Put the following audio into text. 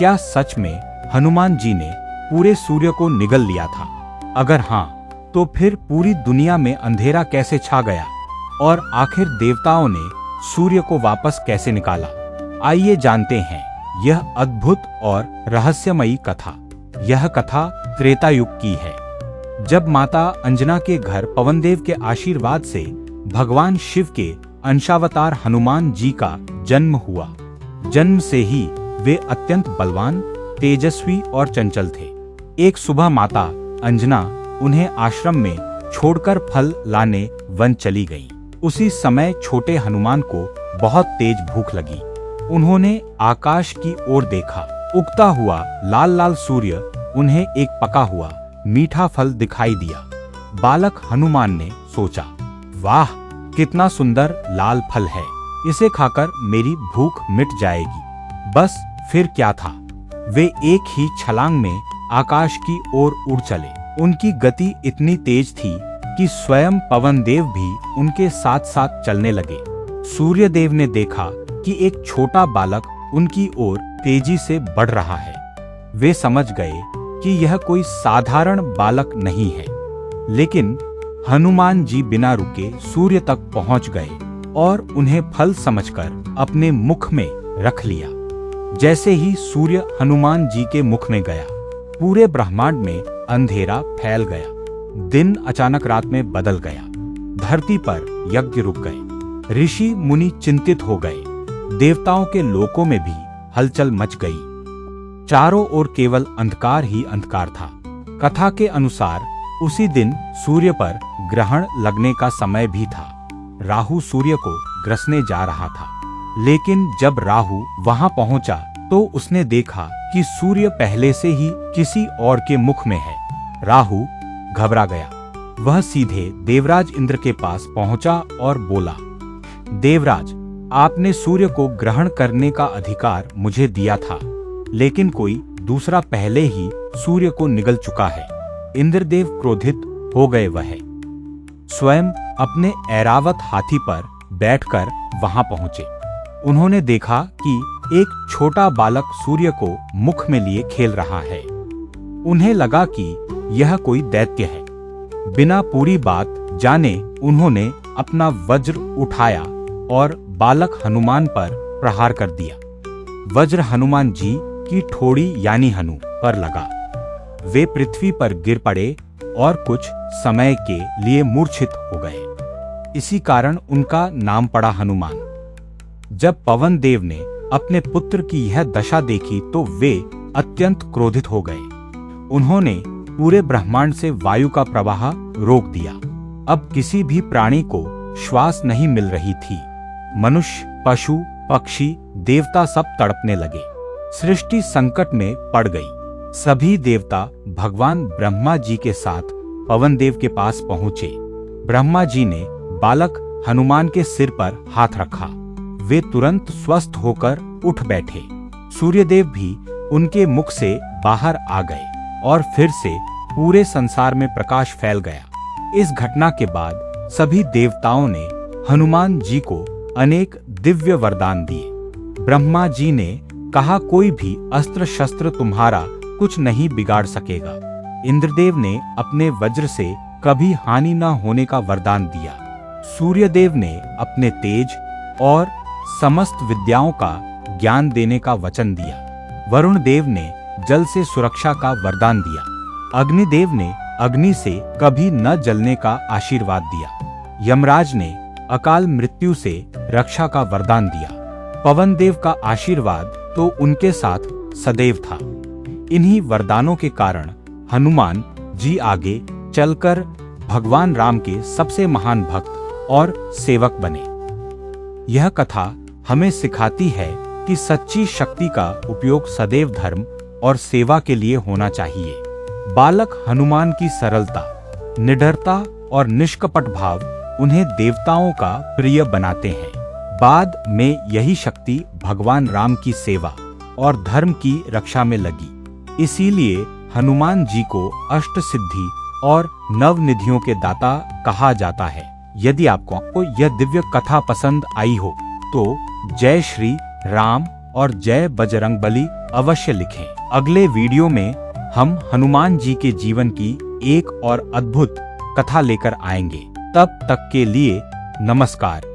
क्या सच में हनुमान जी ने पूरे सूर्य को निगल लिया था? अगर हाँ, तो फिर पूरी दुनिया में अंधेरा कैसे छा गया और आखिर देवताओं ने सूर्य को वापस कैसे निकाला? आइए जानते हैं यह अद्भुत और रहस्यमयी कथा। यह कथा त्रेता युग की है, जब माता अंजना के घर पवनदेव के आशीर्वाद से भगवान शिव के अंशावतार हनुमान जी का जन्म हुआ। जन्म से ही वे अत्यंत बलवान, तेजस्वी और चंचल थे। एक सुबह माता अंजना उन्हें आश्रम में छोड़कर फल लाने वन चली गईं। उसी समय छोटे हनुमान को बहुत तेज भूख लगी। उन्होंने आकाश की ओर देखा। उगता हुआ लाल लाल सूर्य उन्हें एक पका हुआ मीठा फल दिखाई दिया। बालक हनुमान ने सोचा, वाह, कितना सुंदर लाल फल है, इसे खाकर मेरी भूख मिट जाएगी। बस फिर क्या था, वे एक ही छलांग में आकाश की ओर उड़ चले। उनकी गति इतनी तेज थी कि स्वयं पवनदेव भी उनके साथ साथ चलने लगे। सूर्यदेव ने देखा कि एक छोटा बालक उनकी ओर तेजी से बढ़ रहा है। वे समझ गए कि यह कोई साधारण बालक नहीं है। लेकिन हनुमान जी बिना रुके सूर्य तक पहुंच गए और उन्हें फल समझकर अपने मुख में रख लिया। जैसे ही सूर्य हनुमान जी के मुख में गया, पूरे ब्रह्मांड में अंधेरा फैल गया। दिन अचानक रात में बदल गया। धरती पर यज्ञ रुक गए। ऋषि मुनि चिंतित हो गए। देवताओं के लोकों में भी हलचल मच गई। चारों ओर केवल अंधकार ही अंधकार था। कथा के अनुसार उसी दिन सूर्य पर ग्रहण लगने का समय भी था। राहु सूर्य को ग्रसने जा रहा था। लेकिन जब राहु वहां पहुंचा तो उसने देखा कि सूर्य पहले से ही किसी और के मुख में है। राहु घबरा गया। वह सीधे देवराज इंद्र के पास पहुंचा और बोला, देवराज, आपने सूर्य को ग्रहण करने का अधिकार मुझे दिया था, लेकिन कोई दूसरा पहले ही सूर्य को निगल चुका है। इंद्रदेव क्रोधित हो गए। वह स्वयं अपने ऐरावत हाथी पर बैठकर वहां पहुंचे। उन्होंने देखा कि एक छोटा बालक सूर्य को मुख में लिए खेल रहा है। उन्हें लगा कि यह कोई दैत्य है। बिना पूरी बात जाने उन्होंने अपना वज्र उठाया और बालक हनुमान पर प्रहार कर दिया। वज्र हनुमान जी की ठोड़ी यानी हनु पर लगा। वे पृथ्वी पर गिर पड़े और कुछ समय के लिए मूर्छित हो गए। इसी कारण उनका नाम पड़ा हनुमान। जब पवन देव ने अपने पुत्र की यह दशा देखी तो वे अत्यंत क्रोधित हो गए। उन्होंने पूरे ब्रह्मांड से वायु का प्रवाह रोक दिया। अब किसी भी प्राणी को श्वास नहीं मिल रही थी। मनुष्य, पशु, पक्षी, देवता सब तड़पने लगे। सृष्टि संकट में पड़ गई। सभी देवता भगवान ब्रह्मा जी के साथ पवन देव के पास पहुंचे। ब्रह्मा जी ने बालक हनुमान के सिर पर हाथ रखा। वे तुरंत स्वस्थ होकर उठ बैठे। सूर्यदेव भी उनके मुख से बाहर आ गए और फिर से पूरे संसार में प्रकाश फैल गया। इस घटना के बाद सभी देवताओं ने हनुमान जी को अनेक दिव्य वरदान दिए। ब्रह्मा जी ने कहा, कोई भी अस्त्र शस्त्र तुम्हारा कुछ नहीं बिगाड़ सकेगा। इंद्रदेव ने अपने वज्र से कभी हानि न होने का वरदान दिया। सूर्यदेव ने अपने तेज और समस्त विद्याओं का ज्ञान देने का वचन दिया। वरुण देव ने जल से सुरक्षा का वरदान दिया। अग्निदेव ने अग्नि से कभी न जलने का आशीर्वाद दिया। यमराज ने अकाल मृत्यु से रक्षा का वरदान दिया। पवन देव का आशीर्वाद तो उनके साथ सदैव था। इन्हीं वरदानों के कारण हनुमान जी आगे चलकर भगवान राम के सबसे महान भक्त और सेवक बने। यह कथा हमें सिखाती है कि सच्ची शक्ति का उपयोग सदैव धर्म और सेवा के लिए होना चाहिए। बालक हनुमान की सरलता, निडरता और निष्कपट भाव उन्हें देवताओं का प्रिय बनाते हैं। बाद में यही शक्ति भगवान राम की सेवा और धर्म की रक्षा में लगी। इसीलिए हनुमान जी को अष्ट सिद्धि और नव निधियों के दाता कहा जाता है। यदि आपको यह दिव्य कथा पसंद आई हो तो जय श्री राम, और जय बजरंगबली अवश्य लिखें। अगले वीडियो में हम हनुमान जी के जीवन की एक और अद्भुत कथा लेकर आएंगे। तब तक के लिए नमस्कार।